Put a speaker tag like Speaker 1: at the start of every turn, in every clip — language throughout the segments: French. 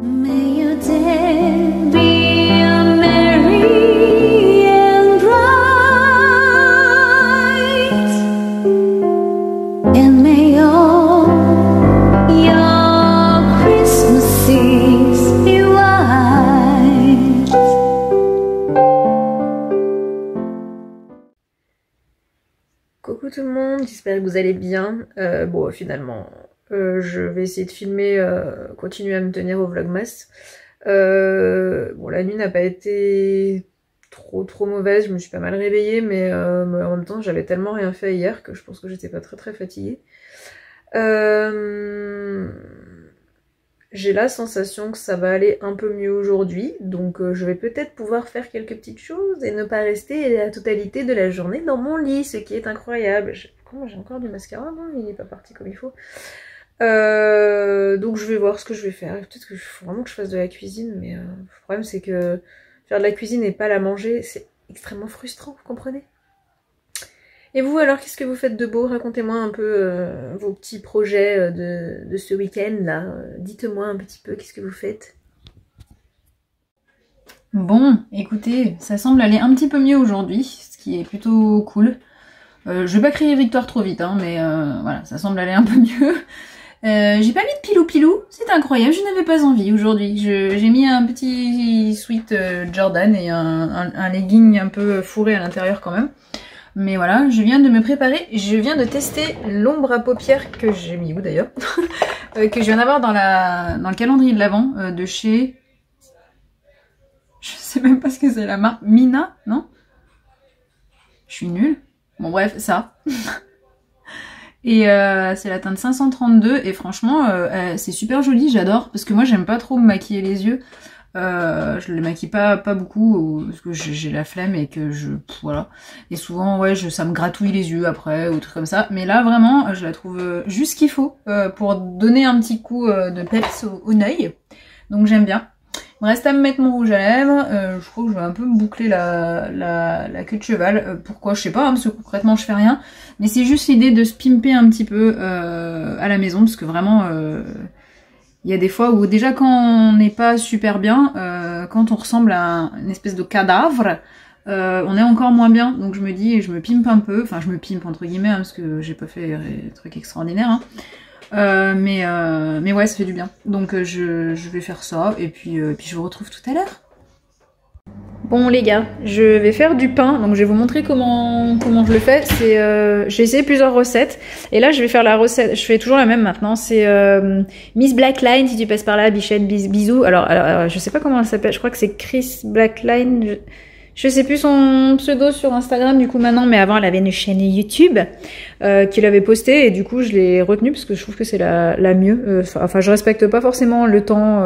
Speaker 1: May your day be a merry and bright, and may all your Christmases be white.
Speaker 2: Coucou tout le monde, j'espère que vous allez bien. Bon, finalement, je vais essayer de filmer, continuer à me tenir au vlogmas. Bon, la nuit n'a pas été trop mauvaise, je me suis pas mal réveillée, mais en même temps, j'avais tellement rien fait hier que je pense que j'étais pas très fatiguée. J'ai la sensation que ça va aller un peu mieux aujourd'hui, donc je vais peut-être pouvoir faire quelques petites choses et ne pas rester la totalité de la journée dans mon lit, ce qui est incroyable. Comment j'ai encore du mascara? Non, il n'est pas parti comme il faut. Donc je vais voir ce que je vais faire. Peut-être qu'il faut vraiment que je fasse de la cuisine, mais le problème c'est que faire de la cuisine et pas la manger, c'est extrêmement frustrant, vous comprenez? Et vous alors, qu'est-ce que vous faites de beau? Racontez-moi un peu vos petits projets de ce week-end là. Dites-moi un petit peu, qu'est-ce que vous faites?
Speaker 3: Bon, écoutez, ça semble aller un petit peu mieux aujourd'hui, ce qui est plutôt cool. Je vais pas crier victoire trop vite, hein, mais voilà, ça semble aller un peu mieux. J'ai pas mis de pilou, c'est incroyable, je n'avais pas envie aujourd'hui. J'ai mis un petit sweat Jordan et un legging un peu fourré à l'intérieur quand même. Mais voilà, je viens de me préparer, je viens de tester l'ombre à paupières que j'ai mis où d'ailleurs que je viens d'avoir dans le calendrier de l'Avent de chez... Je sais même pas ce que c'est la marque. Mina, non? Je suis nulle. Bon bref, ça. Et c'est la teinte 532 et franchement c'est super joli, j'adore. Parce que moi j'aime pas trop me maquiller les yeux. Je les maquille pas beaucoup parce que j'ai la flemme et que voilà. Et souvent ouais ça me gratouille les yeux après ou trucs comme ça. Mais là vraiment je la trouve juste ce qu'il faut pour donner un petit coup de peps au œil. Donc j'aime bien. Il me reste à me mettre mon rouge à lèvres. Je crois que je vais un peu me boucler la queue de cheval. Pourquoi je sais pas, hein, parce que concrètement je fais rien. Mais c'est juste l'idée de se pimper un petit peu à la maison parce que vraiment il y a des fois où déjà quand on n'est pas super bien, quand on ressemble à une espèce de cadavre, on est encore moins bien. Donc je me dis, je me pimpe un peu, enfin je me pimpe entre guillemets, hein, parce que j'ai pas fait des trucs extraordinaires. Hein. Mais ouais, ça fait du bien. Donc je vais faire ça et puis je vous retrouve tout à l'heure. Bon les gars, je vais faire du pain, donc je vais vous montrer comment je le fais. J'ai essayé plusieurs recettes, et là je vais faire la recette, je fais toujours la même maintenant, c'est Miss Blackline, si tu passes par là, Bichette, bisous. Alors je sais pas comment elle s'appelle, je crois que c'est Chris Blackline, je sais plus son pseudo sur Instagram du coup maintenant, mais avant elle avait une chaîne YouTube qu'il avait postée, et du coup je l'ai retenue parce que je trouve que c'est la mieux. Enfin je respecte pas forcément le temps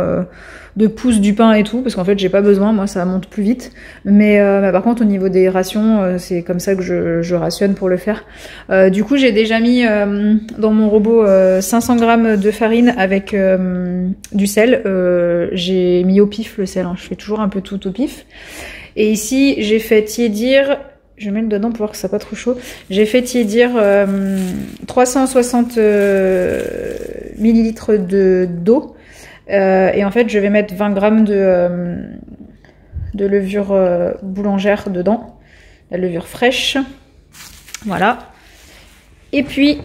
Speaker 3: de pousse du pain et tout, parce qu'en fait j'ai pas besoin, moi ça monte plus vite. Mais par contre au niveau des rations, c'est comme ça que je rationne pour le faire. Du coup j'ai déjà mis dans mon robot 500 g de farine avec du sel. J'ai mis au pif le sel, hein. Je fais toujours un peu tout au pif. Et ici, j'ai fait tiédir, je vais mettre dedans pour voir que ça soit pas trop chaud. J'ai fait tiédir 360 millilitres d'eau. Et en fait, je vais mettre 20 g de levure boulangère dedans. La levure fraîche. Voilà. Et puis,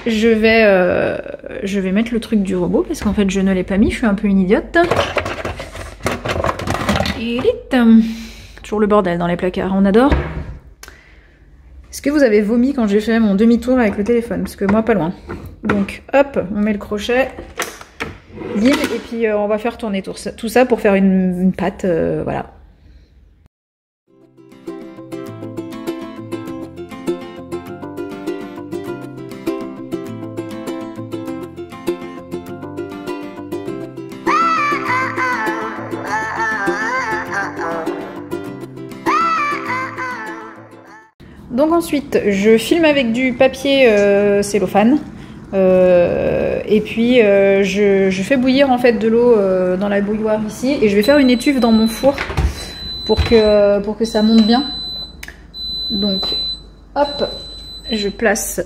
Speaker 3: je vais mettre le truc du robot parce qu'en fait, je ne l'ai pas mis. Je suis un peu une idiote. Toujours le bordel dans les placards, on adore. Est-ce que vous avez vomi quand j'ai fait mon demi-tour avec le téléphone? Parce que moi pas loin. Donc hop, on met le crochet, bim, et puis on va faire tourner tout ça pour faire une pâte, voilà. Donc ensuite, je filme avec du papier cellophane. Et puis je fais bouillir en fait de l'eau dans la bouilloire ici. Et je vais faire une étuve dans mon four pour que ça monte bien. Donc hop, je place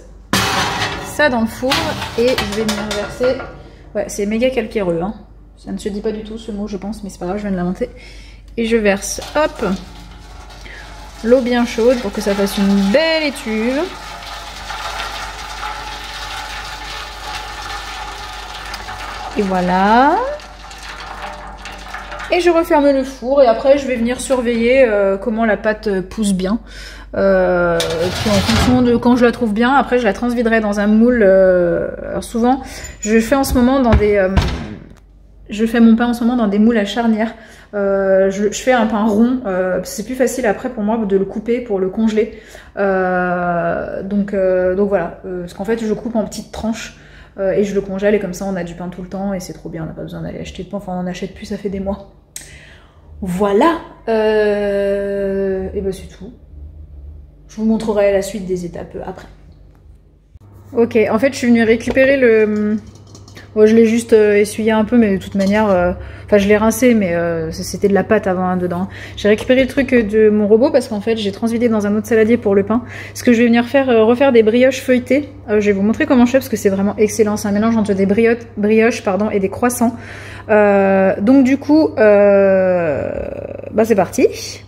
Speaker 3: ça dans le four et je vais venir verser. Ouais, c'est méga calcaireux, hein. Ça ne se dit pas du tout ce mot, je pense, mais c'est pas grave, je viens de l'inventer. Et je verse, hop, l'eau bien chaude pour que ça fasse une belle étuve. Et voilà. Et je referme le four et après je vais venir surveiller comment la pâte pousse bien. Puis en fonction de quand je la trouve bien, après je la transviderai dans un moule. Alors souvent, je fais en ce moment dans des... je fais mon pain en ce moment dans des moules à charnière. Je fais un pain rond, c'est plus facile après pour moi de le couper pour le congeler. Donc voilà, parce qu'en fait je coupe en petites tranches et je le congèle et comme ça on a du pain tout le temps et c'est trop bien, on n'a pas besoin d'aller acheter de pain, enfin on en achète plus, ça fait des mois. Voilà, et ben c'est tout. Je vous montrerai la suite des étapes après. Ok, en fait je suis venue récupérer le... Bon, je l'ai juste essuyé un peu, mais de toute manière, enfin je l'ai rincé, mais c'était de la pâte avant hein, dedans. J'ai récupéré le truc de mon robot parce qu'en fait j'ai transvidé dans un autre saladier pour le pain. Ce que je vais venir faire, refaire des brioches feuilletées. Je vais vous montrer comment je fais parce que c'est vraiment excellent. C'est un mélange entre des brioches et des croissants. Donc du coup, bah c'est parti.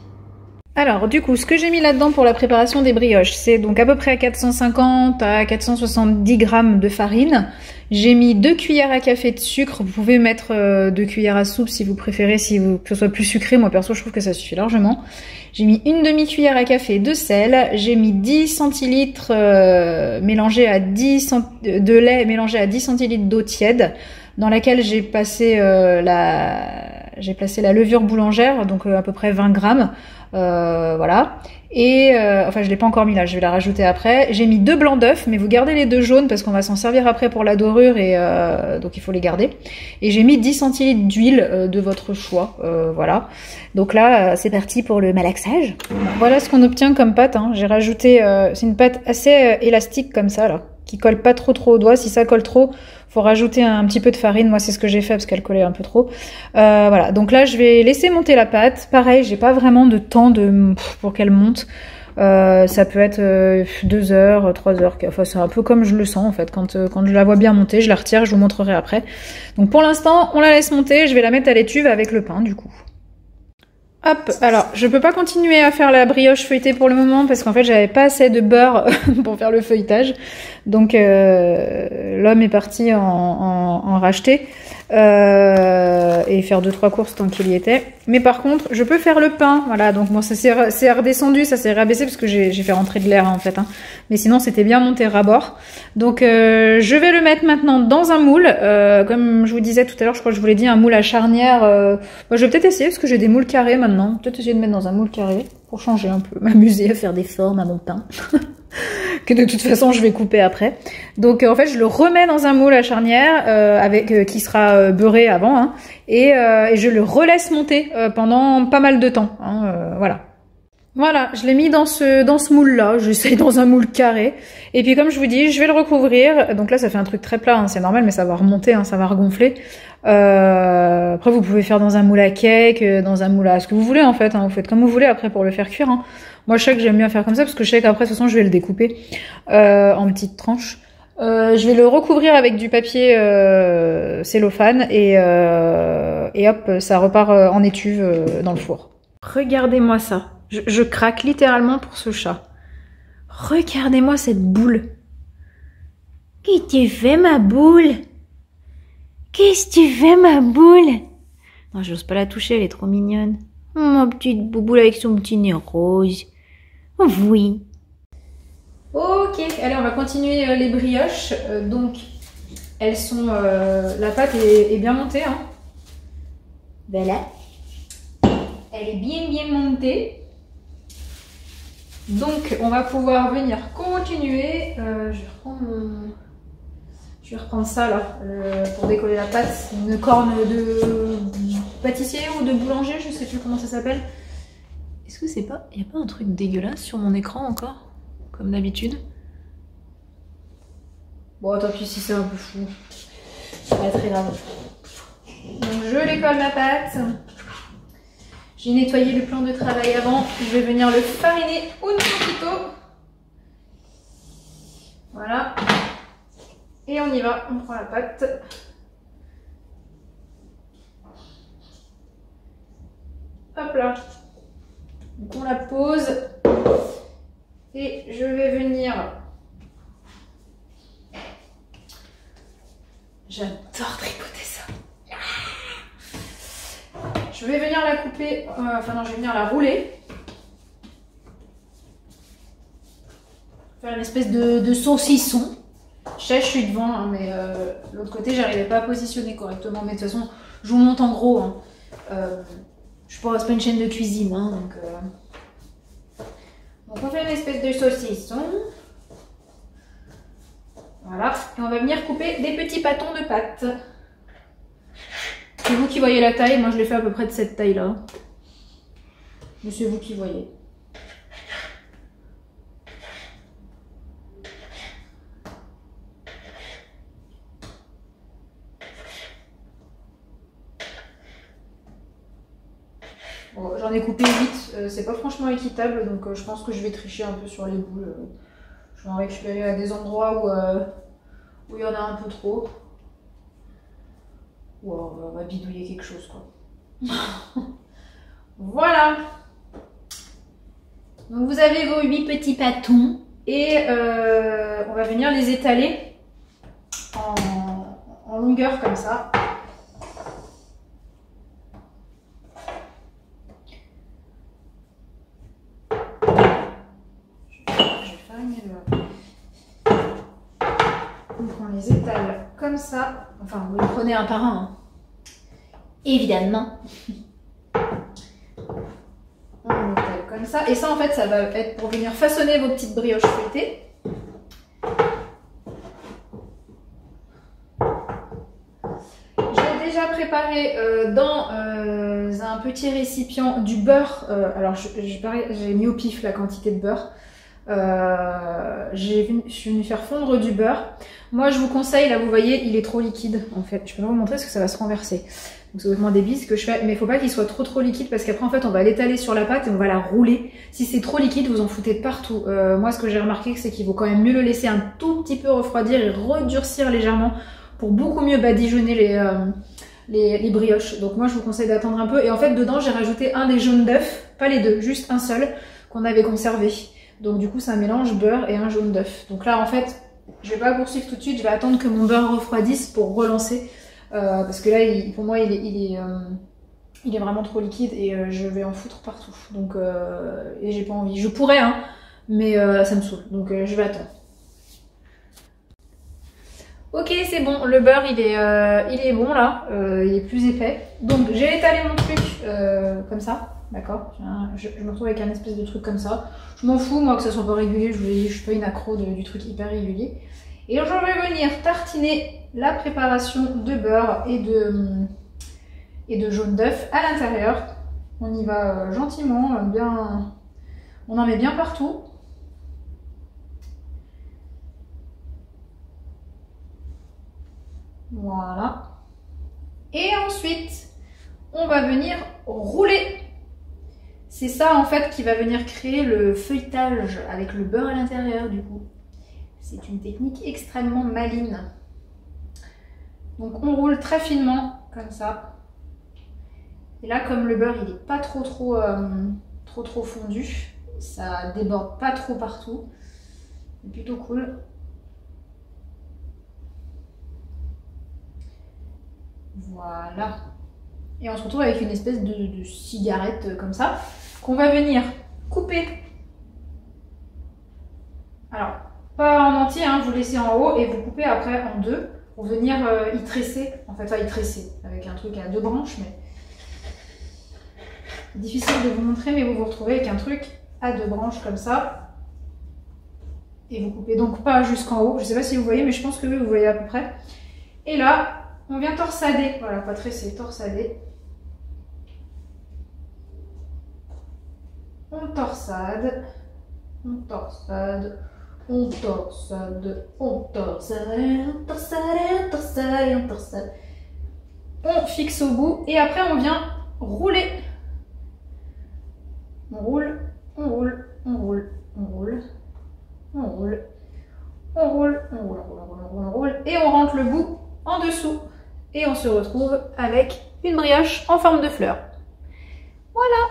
Speaker 3: Alors du coup, ce que j'ai mis là-dedans pour la préparation des brioches, c'est donc à peu près 450 à 470 grammes de farine. J'ai mis 2 cuillères à café de sucre. Vous pouvez mettre 2 cuillères à soupe si vous préférez, que ce soit plus sucré. Moi perso, je trouve que ça suffit largement. J'ai mis une demi-cuillère à café de sel. J'ai mis 10 centilitres mélangés à 10 de lait mélangé à 10 centilitres d'eau tiède, dans laquelle j'ai placé la levure boulangère, donc à peu près 20 grammes. Voilà. Et enfin je l'ai pas encore mis là, je vais la rajouter après. J'ai mis 2 blancs d'œufs, mais vous gardez les 2 jaunes parce qu'on va s'en servir après pour la dorure et donc il faut les garder. Et j'ai mis 10 centilitres d'huile de votre choix, voilà. Donc là c'est parti pour le malaxage. Voilà ce qu'on obtient comme pâte, hein. J'ai rajouté, c'est une pâte assez élastique comme ça là, qui colle pas trop aux doigts. Si ça colle trop, faut rajouter un petit peu de farine. Moi c'est ce que j'ai fait parce qu'elle collait un peu trop. Voilà, donc là je vais laisser monter la pâte. Pareil, j'ai pas vraiment de temps pour qu'elle monte. Ça peut être 2 heures, 3 heures, enfin c'est un peu comme je le sens en fait. Quand je la vois bien monter, je la retire, je vous montrerai après. Donc pour l'instant on la laisse monter, je vais la mettre à l'étuve avec le pain du coup. Hop, alors je peux pas continuer à faire la brioche feuilletée pour le moment parce qu'en fait j'avais pas assez de beurre pour faire le feuilletage. Donc l'homme est parti en racheter et faire 2-3 courses tant qu'il y était. Mais par contre je peux faire le pain, voilà, donc bon ça s'est redescendu, ça s'est rabaissé parce que j'ai fait rentrer de l'air en fait, hein. Mais sinon c'était bien monté ras bord. Donc je vais le mettre maintenant dans un moule, comme je vous disais tout à l'heure, je crois que je vous l'ai dit, un moule à charnière. Bah, je vais peut-être essayer parce que j'ai des moules carrés maintenant, peut-être essayer de mettre dans un moule carré pour changer un peu, m'amuser à faire des formes à mon pain. Que de toute façon je vais couper après. Donc en fait je le remets dans un moule à charnière qui sera beurré avant, hein, et je le relaisse monter pendant pas mal de temps, hein, voilà. Voilà, je l'ai mis dans ce moule là, j'essaye dans un moule carré, et puis comme je vous dis je vais le recouvrir. Donc là ça fait un truc très plat, hein, c'est normal, mais ça va remonter, hein, ça va regonfler. Après vous pouvez faire dans un moule à cake, dans un moule à ce que vous voulez en fait, hein, vous faites comme vous voulez après pour le faire cuire, hein. Moi je sais que j'aime bien faire comme ça parce que je sais qu'après de toute façon je vais le découper en petites tranches. Je vais le recouvrir avec du papier cellophane et hop, ça repart en étuve dans le four. Regardez-moi ça, je craque littéralement pour ce chat. Regardez-moi cette boule. Qu'est-ce que tu fais ma boule? Qu'est-ce que tu fais ma boule? Non, j'ose pas la toucher, elle est trop mignonne. Oh, ma petite bouboule avec son petit nez rose. Oh, oui. Ok, allez, on va continuer les brioches. Donc, elles sont... la pâte est bien montée, hein. Voilà. Elle est bien montée. Donc, on va pouvoir venir continuer. Je vais reprendre ça, là, pour décoller la pâte. Une corne de pâtissier ou de boulanger, je sais plus comment ça s'appelle. Est-ce que c'est pas... Il n'y a pas un truc dégueulasse sur mon écran encore? Comme d'habitude. Bon, tant pis si c'est un peu fou. C'est pas très grave. Donc je décolle ma pâte. J'ai nettoyé le plan de travail avant. Je vais venir le fariner au couteau. Voilà. Et on y va. On prend la pâte. là. Donc on la pose. Et je vais venir... J'adore tripoter ça. Je vais venir la couper, enfin non, je vais venir la rouler. Faire une espèce de saucisson. Je sais, je suis devant, hein, mais l'autre côté, j'arrivais pas à positionner correctement. Mais de toute façon, je vous montre en gros. Hein. Je pense pas une chaîne de cuisine, hein, donc on fait une espèce de saucisson. Voilà, et on va venir couper des petits pâtons de pâte. C'est vous qui voyez la taille, moi je l'ai fait à peu près de cette taille-là. Mais c'est vous qui voyez. Bon, j'en ai coupé 8, c'est pas franchement équitable, donc je pense que je vais tricher un peu sur les boules. Je vais en récupérer à des endroits où il y en a un peu trop. Ou alors on va bidouiller quelque chose quoi. Voilà. Donc vous avez vos 8 petits pâtons et on va venir les étaler en longueur comme ça. Donc on les étale comme ça. Enfin, vous les prenez un par un. Hein. Évidemment. On l'étale comme ça. Et ça, en fait, ça va être pour venir façonner vos petites brioches feuilletées. J'ai déjà préparé dans un petit récipient du beurre. Alors, j'ai mis au pif la quantité de beurre. Je suis venue faire fondre du beurre. Moi je vous conseille, là vous voyez il est trop liquide en fait, je peux pas vous montrer parce que ça va se renverser, donc c'est vraiment débile ce que je fais, mais il faut pas qu'il soit trop liquide parce qu'après en fait on va l'étaler sur la pâte et on va la rouler. Si c'est trop liquide vous en foutez de partout. Moi ce que j'ai remarqué c'est qu'il vaut quand même mieux le laisser un tout petit peu refroidir et redurcir légèrement pour beaucoup mieux badigeonner les brioches. Donc moi je vous conseille d'attendre un peu, et en fait dedans j'ai rajouté un des jaunes d'œufs, pas les deux, juste un seul qu'on avait conservé. Donc du coup c'est un mélange beurre et un jaune d'œuf. Donc là en fait je vais pas poursuivre tout de suite, je vais attendre que mon beurre refroidisse pour relancer. Parce que là pour moi il est vraiment trop liquide et je vais en foutre partout. Donc et j'ai pas envie. Je pourrais hein, mais ça me saoule. Donc je vais attendre. Ok c'est bon, le beurre il est bon là, il est plus épais. Donc j'ai étalé mon truc comme ça. D'accord, je me retrouve avec un espèce de truc comme ça. Je m'en fous, moi, que ça soit pas régulier. Je vous l'ai dit, je suis pas une accro du truc hyper régulier. Et je vais venir tartiner la préparation de beurre et de jaune d'œuf à l'intérieur. On y va gentiment, bien. On en met bien partout. Voilà. Et ensuite, on va venir rouler. C'est ça en fait qui va venir créer le feuilletage avec le beurre à l'intérieur du coup. C'est une technique extrêmement maligne. Donc on roule très finement comme ça. Et là comme le beurre il n'est pas trop fondu, ça déborde pas trop partout. C'est plutôt cool. Voilà. Et on se retrouve avec une espèce de cigarette comme ça, qu'on va venir couper. Alors, pas en entier, hein, vous laissez en haut et vous coupez après en deux pour venir y tresser. En fait, pas y tresser avec un truc à deux branches, mais c'est difficile de vous montrer, mais vous vous retrouvez avec un truc à deux branches comme ça. Et vous coupez donc pas jusqu'en haut. Je sais pas si vous voyez, mais je pense que oui, vous voyez à peu près. Et là, on vient torsader. Voilà, pas tresser, torsader. On torsade, on torsade, on torsade, on torsade, on torsade, on torsade, on torsade. On fixe au bout et après on vient rouler. On roule, on roule, on roule, on roule, on roule, on roule, on roule, on roule et on rentre le bout en dessous. Et on se retrouve avec une brioche en forme de fleur. Voilà!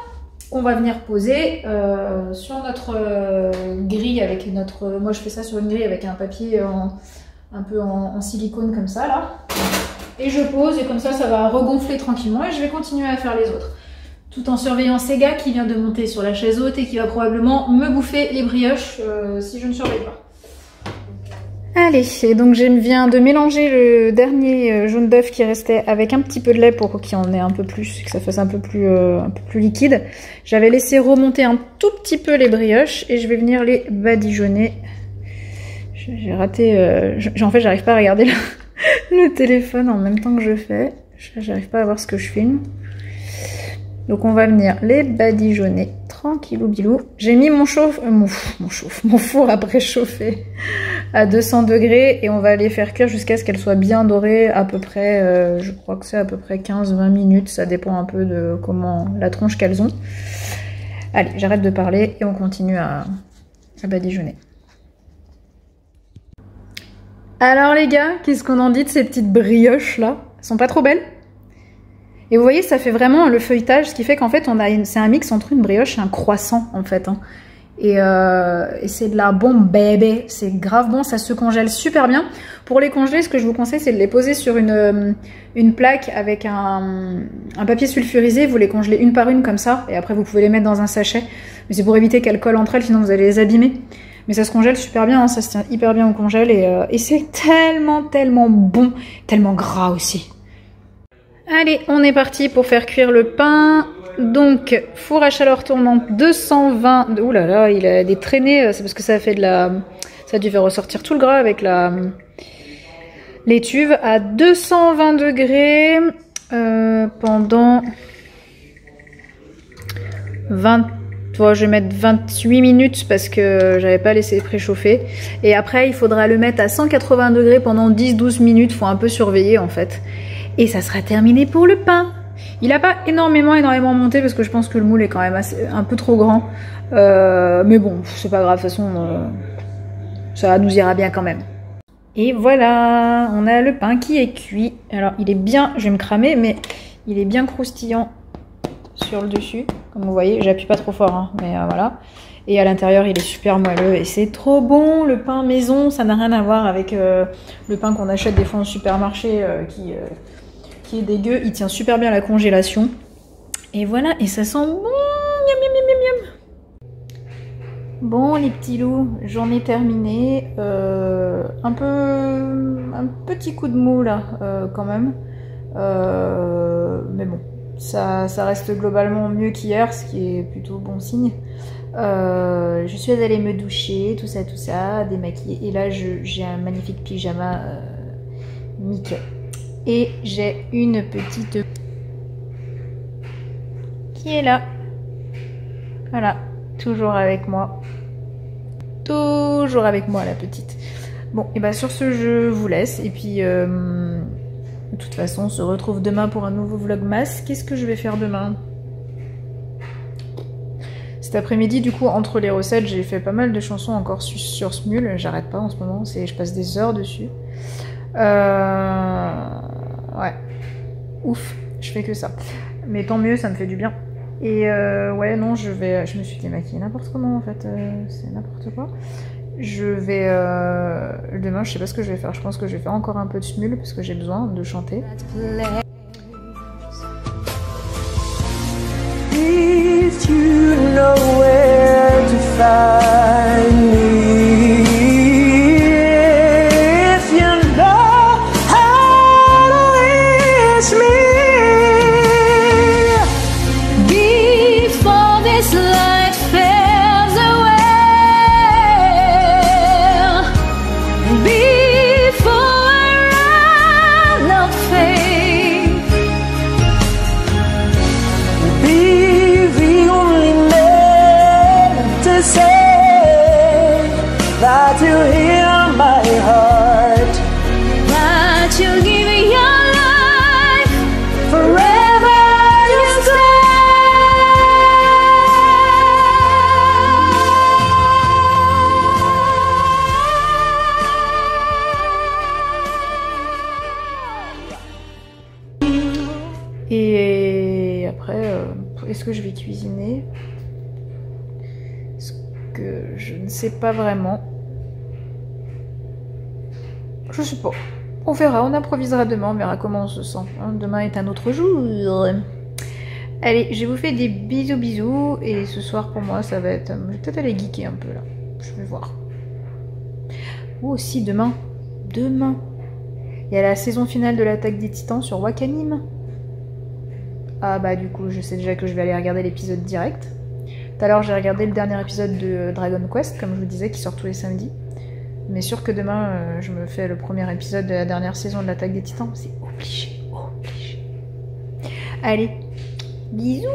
Speaker 3: qu'on va venir poser sur notre grille avec notre... Moi je fais ça sur une grille avec un papier un peu en silicone comme ça là. Et je pose et comme ça va regonfler tranquillement et je vais continuer à faire les autres. Tout en surveillant Sega qui vient de monter sur la chaise haute et qui va probablement me bouffer les brioches si je ne surveille pas. Allez, et donc je viens de mélanger le dernier jaune d'œuf qui restait avec un petit peu de lait pour qu'il y en ait un peu plus, que ça fasse un peu plus liquide. J'avais laissé remonter un tout petit peu les brioches et je vais venir les badigeonner. J'ai raté... en fait, j'arrive pas à regarder le téléphone en même temps que je fais. J'arrive pas à voir ce que je filme. Donc on va venir les badigeonner tranquillou bilou. J'ai mis mon four à préchauffer à 200 degrés et on va les faire cuire jusqu'à ce qu'elles soient bien dorées à peu près, je crois que c'est à peu près 15-20 minutes, ça dépend un peu de comment la tronche qu'elles ont. Allez, j'arrête de parler et on continue à badigeonner. Alors les gars, qu'est-ce qu'on en dit de ces petites brioches là? Elles sont pas trop belles? Et vous voyez, ça fait vraiment le feuilletage, ce qui fait qu'en fait, c'est un mix entre une brioche et un croissant, en fait. Hein. Et c'est de la bombe bébé, c'est grave bon, ça se congèle super bien. Pour les congeler, ce que je vous conseille, c'est de les poser sur une plaque avec un papier sulfurisé. Vous les congelez une par une comme ça, et après vous pouvez les mettre dans un sachet. Mais c'est pour éviter qu'elles collent entre elles, sinon vous allez les abîmer. Mais ça se congèle super bien, hein, ça se tient hyper bien au congèle, et c'est tellement bon, tellement gras aussi. Allez, on est parti pour faire cuire le pain. Donc, four à chaleur tournante 220. Ouh là là, il a des traînées. C'est parce que ça a fait ça a dû faire ressortir tout le gras avec l'étuve à 220 degrés pendant 20. Je vais mettre 28 minutes parce que j'avais pas laissé préchauffer. Et après, il faudra le mettre à 180 degrés pendant 10-12 minutes. Faut un peu surveiller en fait. Et ça sera terminé pour le pain. Il n'a pas énormément monté parce que je pense que le moule est quand même un peu trop grand. Mais bon, c'est pas grave, de toute façon, ça nous ira bien quand même. Et voilà, on a le pain qui est cuit. Alors, il est bien, je vais me cramer, mais il est bien croustillant sur le dessus. Comme vous voyez, j'appuie pas trop fort, hein, mais voilà. Et à l'intérieur, il est super moelleux et c'est trop bon. Le pain maison, ça n'a rien à voir avec le pain qu'on achète des fois au supermarché qui est dégueu. Il tient super bien à la congélation. Et voilà, et ça sent bon. Miam, miam, miam, miam, miam. Bon, les petits loups, journée terminée. Un petit coup de mou là, quand même. Mais bon, ça reste globalement mieux qu'hier, ce qui est plutôt bon signe. Je suis allée me doucher, tout ça, démaquiller. Et là, j'ai un magnifique pyjama Mickey. Et j'ai une petite qui est là. Voilà, toujours avec moi. Toujours avec moi, la petite. Bon, et bah sur ce, je vous laisse. Et puis, de toute façon, on se retrouve demain pour un nouveau vlogmas. Qu'est-ce que je vais faire demain ? Cet après-midi, du coup, entre les recettes, j'ai fait pas mal de chansons encore sur Smule. J'arrête pas en ce moment, je passe des heures dessus. Ouais. Ouf, je fais que ça. Mais tant mieux, ça me fait du bien. Et ouais, non, je me suis démaquillée n'importe comment en fait. C'est n'importe quoi. Je vais... demain, je sais pas ce que je vais faire. Je pense que je vais faire encore un peu de Smule parce que j'ai besoin de chanter.
Speaker 4: If you know where to find me, if you know how to reach me,
Speaker 1: Before this light fades away, before I run out of faith,
Speaker 4: be the only man to say that you hear my heart.
Speaker 1: that you give your life
Speaker 4: Forever you
Speaker 2: Et après, est-ce que je vais cuisiner? Est-ce que je ne sais pas vraiment. Je sais pas. On verra, on improvisera demain, on verra comment on se sent. Hein, demain est un autre jour. Allez, je vous fais des bisous bisous. Et ce soir pour moi ça va être... Je vais peut-être aller geeker un peu là. Je vais voir. Ou aussi demain. Demain. Il y a la saison finale de l'Attaque des Titans sur Wakanim. Ah bah du coup je sais déjà que je vais aller regarder l'épisode direct. Tout à l'heure j'ai regardé le dernier épisode de Dragon Quest, comme je vous disais, qui sort tous les samedis. Mais sûr que demain je me fais le premier épisode de la dernière saison de l'Attaque des Titans. C'est obligé, obligé. Allez, bisous.